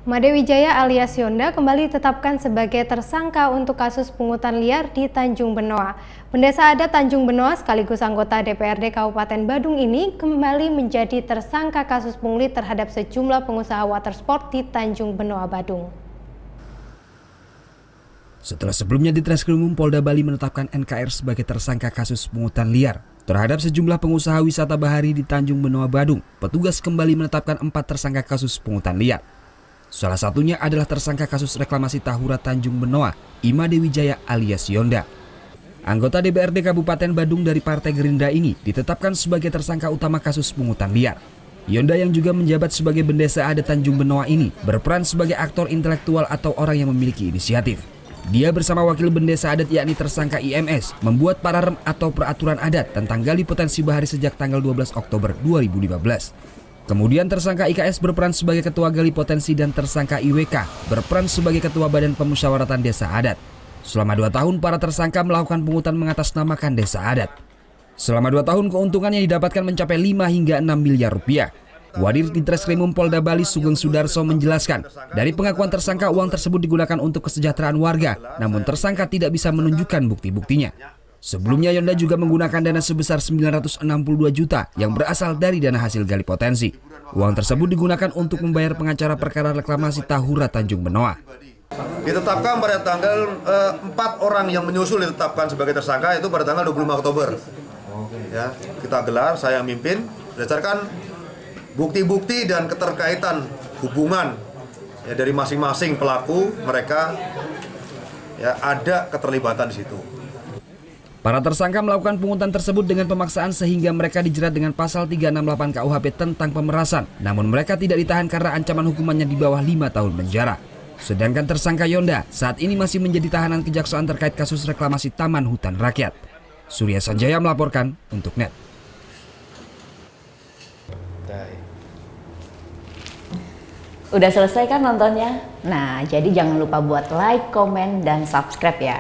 Made Wijaya alias Yonda kembali ditetapkan sebagai tersangka untuk kasus pungutan liar di Tanjung Benoa. Pendesa adat Tanjung Benoa sekaligus anggota DPRD Kabupaten Badung ini kembali menjadi tersangka kasus pungli terhadap sejumlah pengusaha watersport di Tanjung Benoa, Badung. Setelah sebelumnya di Treskrimum Polda Bali menetapkan NKR sebagai tersangka kasus pungutan liar terhadap sejumlah pengusaha wisata bahari di Tanjung Benoa, Badung, petugas kembali menetapkan 4 tersangka kasus pungutan liar. Salah satunya adalah tersangka kasus reklamasi Tahura Tanjung Benoa, Made Wijaya alias Yonda. Anggota DPRD Kabupaten Badung dari Partai Gerindra ini ditetapkan sebagai tersangka utama kasus pungutan liar. Yonda yang juga menjabat sebagai bendesa adat Tanjung Benoa ini berperan sebagai aktor intelektual atau orang yang memiliki inisiatif. Dia bersama wakil bendesa adat yakni tersangka IMS membuat pararem atau peraturan adat tentang gali potensi bahari sejak tanggal 12 Oktober 2015. Kemudian tersangka IKS berperan sebagai ketua gali potensi dan tersangka IWK berperan sebagai ketua badan pemusyawaratan desa adat. Selama 2 tahun para tersangka melakukan pungutan mengatasnamakan desa adat. Selama 2 tahun keuntungan yang didapatkan mencapai 5 hingga 6 miliar rupiah. Wadir di Treskrimum Polda Bali Sugeng Sudarso menjelaskan, dari pengakuan tersangka uang tersebut digunakan untuk kesejahteraan warga, namun tersangka tidak bisa menunjukkan bukti-buktinya. Sebelumnya Yonda juga menggunakan dana sebesar 962 juta yang berasal dari dana hasil gali potensi. Uang tersebut digunakan untuk membayar pengacara perkara reklamasi Tahura Tanjung Benoa. Ditetapkan pada tanggal 4 orang yang menyusul ditetapkan sebagai tersangka itu pada tanggal 25 Oktober. Ya, kita gelar, saya yang mimpin berdasarkan bukti-bukti dan keterkaitan hubungan ya, dari masing-masing pelaku mereka ya, ada keterlibatan di situ. Para tersangka melakukan pungutan tersebut dengan pemaksaan sehingga mereka dijerat dengan pasal 368 KUHP tentang pemerasan. Namun mereka tidak ditahan karena ancaman hukumannya di bawah 5 tahun penjara. Sedangkan tersangka Yonda saat ini masih menjadi tahanan kejaksaan terkait kasus reklamasi Taman Hutan Rakyat. Surya Sanjaya melaporkan untuk NET. Udah selesai kan nontonnya? Nah, jadi jangan lupa buat like, komen, dan subscribe ya.